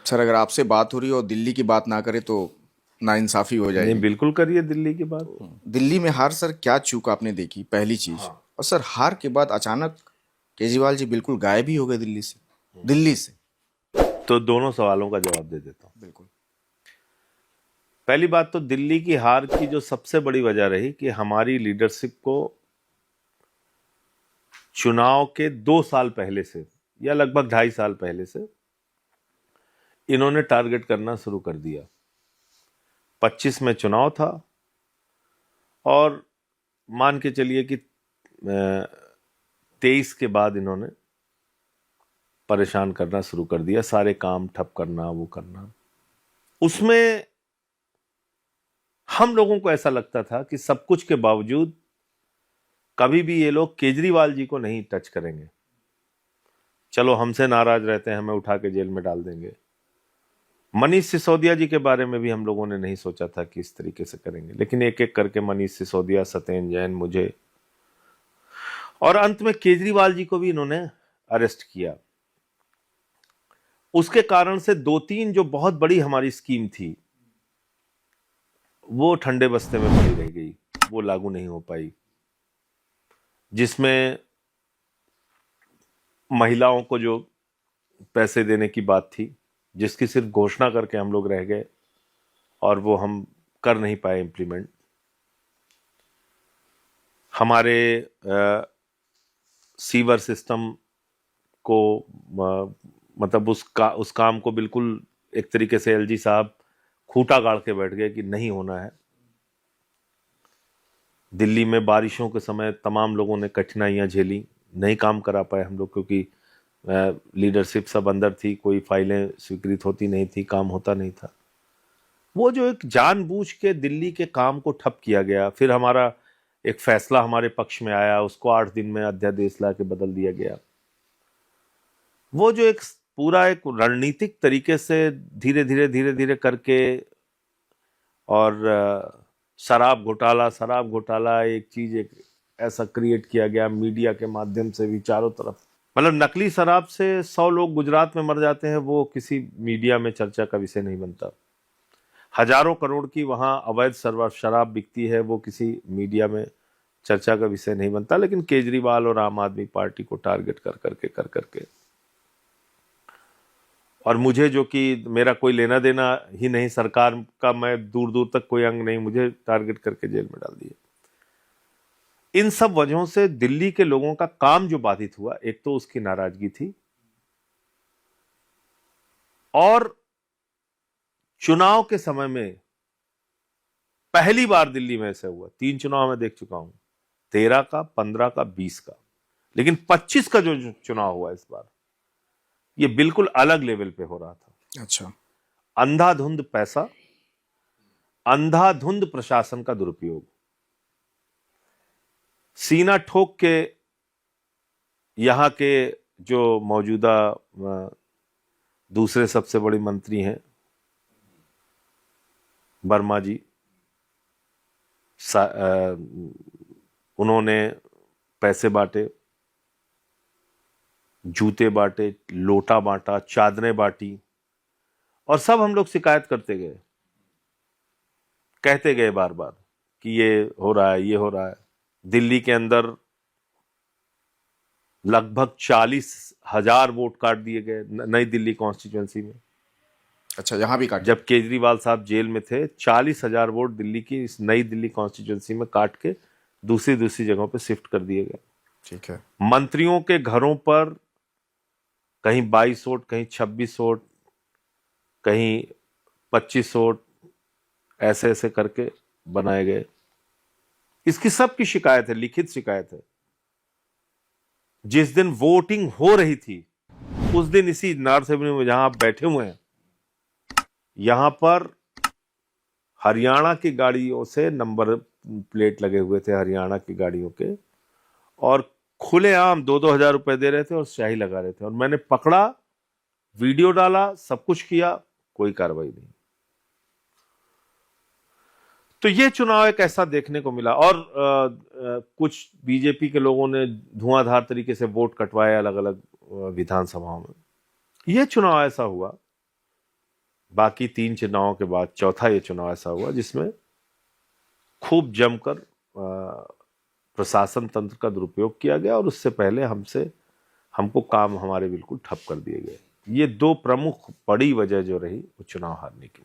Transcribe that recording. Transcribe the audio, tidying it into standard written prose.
Sir अगर आपसे बात हो रही है और दिल्ली की बात ना करें तो नाइंसाफी हो नहीं, जाएगी। बिल्कुल करिए दिल्ली की बात। दिल्ली में हार सर क्या चूक आपने देखी पहली चीज। और सर हार के बाद अचानक केजरीवाल जी बिल्कुल गायब ही हो गए दिल्ली से। तो दोनों सवालों का जवाब दे देता हूं। बिल्कुल। पहली बात तो दिल्ली की हार की जो सबसे बड़ी वजह रही कि हमारी लीडरशिप को चुनाव के 2 साल पहले से या लगभग 2.5 साल पहले से इन्होंने टारगेट करना शुरू कर दिया। 25 में चुनाव था और मान के चलिए कि 23 के बाद इन्होंने परेशान करना शुरू कर दिया, सारे काम ठप करना, वो करना। उसमें हम लोगों को ऐसा लगता था कि सब कुछ के बावजूद कभी भी ये लोग केजरीवाल जी को नहीं टच करेंगे। चलो हमसे नाराज रहते हैं, हमें उठा के जेल में डाल देंगे। मनीष सिसोदिया जी के बारे में भी हम लोगों ने नहीं सोचा था कि इस तरीके से करेंगे, लेकिन एक एक करके मनीष सिसोदिया, सत्येंद्र जैन, मुझे और अंत में केजरीवाल जी को भी इन्होंने अरेस्ट किया। उसके कारण से 2-3 जो बहुत बड़ी हमारी स्कीम थी वो ठंडे बस्ते में पड़ी रह गई, वो लागू नहीं हो पाई। जिसमें महिलाओं को जो पैसे देने की बात थी, जिसकी सिर्फ घोषणा करके हम लोग रह गए और वो हम कर नहीं पाए इंप्लीमेंट। हमारे सीवर सिस्टम को मतलब उस काम को बिल्कुल एक तरीके से एलजी साहब खूंटा गाड़ के बैठ गए कि नहीं होना है। दिल्ली में बारिशों के समय तमाम लोगों ने कठिनाइयां झेली, नहीं काम करा पाए हम लोग, क्योंकि लीडरशिप सब अंदर थी, कोई फाइलें स्वीकृत होती नहीं थी, काम होता नहीं था। वो जो एक जानबूझ के दिल्ली के काम को ठप किया गया, फिर हमारा एक फैसला हमारे पक्ष में आया, उसको 8 दिन में अध्यादेश ला के बदल दिया गया। वो जो एक पूरा एक रणनीतिक तरीके से धीरे धीरे करके, और शराब घोटाला एक चीज एक ऐसा क्रिएट किया गया मीडिया के माध्यम से भी चारों तरफ। मतलब नकली शराब से 100 लोग गुजरात में मर जाते हैं, वो किसी मीडिया में चर्चा का विषय नहीं बनता। हजारों करोड़ की वहां अवैध शराब बिकती है, वो किसी मीडिया में चर्चा का विषय नहीं बनता। लेकिन केजरीवाल और आम आदमी पार्टी को टारगेट कर करके और मुझे, जो कि मेरा कोई लेना देना ही नहीं सरकार का, मैं दूर दूर तक कोई अंग नहीं, मुझे टारगेट करके जेल में डाल दिया। इन सब वजहों से दिल्ली के लोगों का काम जो बाधित हुआ, एक तो उसकी नाराजगी थी, और चुनाव के समय में पहली बार दिल्ली में ऐसा हुआ। 3 चुनाव मैं देख चुका हूं, 13 का, 15 का, 20 का, लेकिन 25 का जो चुनाव हुआ इस बार, ये बिल्कुल अलग लेवल पे हो रहा था। अच्छा। अंधाधुंध पैसा, अंधाधुंध प्रशासन का दुरुपयोग, सीना ठोक के यहां के जो मौजूदा दूसरे सबसे बड़ी मंत्री हैं वर्मा जी, उन्होंने पैसे बांटे, जूते बांटे, लोटा बांटा, चादरें बांटी, और सब हम लोग शिकायत करते गए, कहते गए बार बार कि ये हो रहा है, ये हो रहा है। दिल्ली के अंदर लगभग 40,000 वोट काट दिए गए नई दिल्ली कॉन्स्टिट्यूएंसी में। अच्छा, यहाँ भी काट। जब केजरीवाल साहब जेल में थे, 40,000 वोट दिल्ली की इस नई दिल्ली कॉन्स्टिट्यूएंसी में काट के दूसरी जगहों पे शिफ्ट कर दिए गए। ठीक है। मंत्रियों के घरों पर कहीं 22 वोट, कहीं 26 वोट, कहीं 25 वोट, ऐसे ऐसे करके बनाए गए। इसकी सबकी शिकायत है, लिखित शिकायत है। जिस दिन वोटिंग हो रही थी उस दिन इसी नॉर्थ एवेन्यू में जहां आप बैठे हुए हैं, यहां पर हरियाणा की गाड़ियों से नंबर प्लेट लगे हुए थे, हरियाणा की गाड़ियों के, और खुलेआम 2-2 हजार रुपए दे रहे थे और स्याही लगा रहे थे। और मैंने पकड़ा, वीडियो डाला, सब कुछ किया, कोई कार्रवाई नहीं। तो ये चुनाव एक ऐसा देखने को मिला। और कुछ बीजेपी के लोगों ने धुआंधार तरीके से वोट कटवाए अलग अलग विधानसभाओं में। यह चुनाव ऐसा हुआ बाकी 3 चुनावों के बाद चौथा ये चुनाव ऐसा हुआ जिसमें खूब जमकर प्रशासन तंत्र का दुरुपयोग किया गया और उससे पहले हमको काम हमारे बिल्कुल ठप कर दिए गए। ये 2 प्रमुख बड़ी वजह जो रही वो चुनाव हारने की।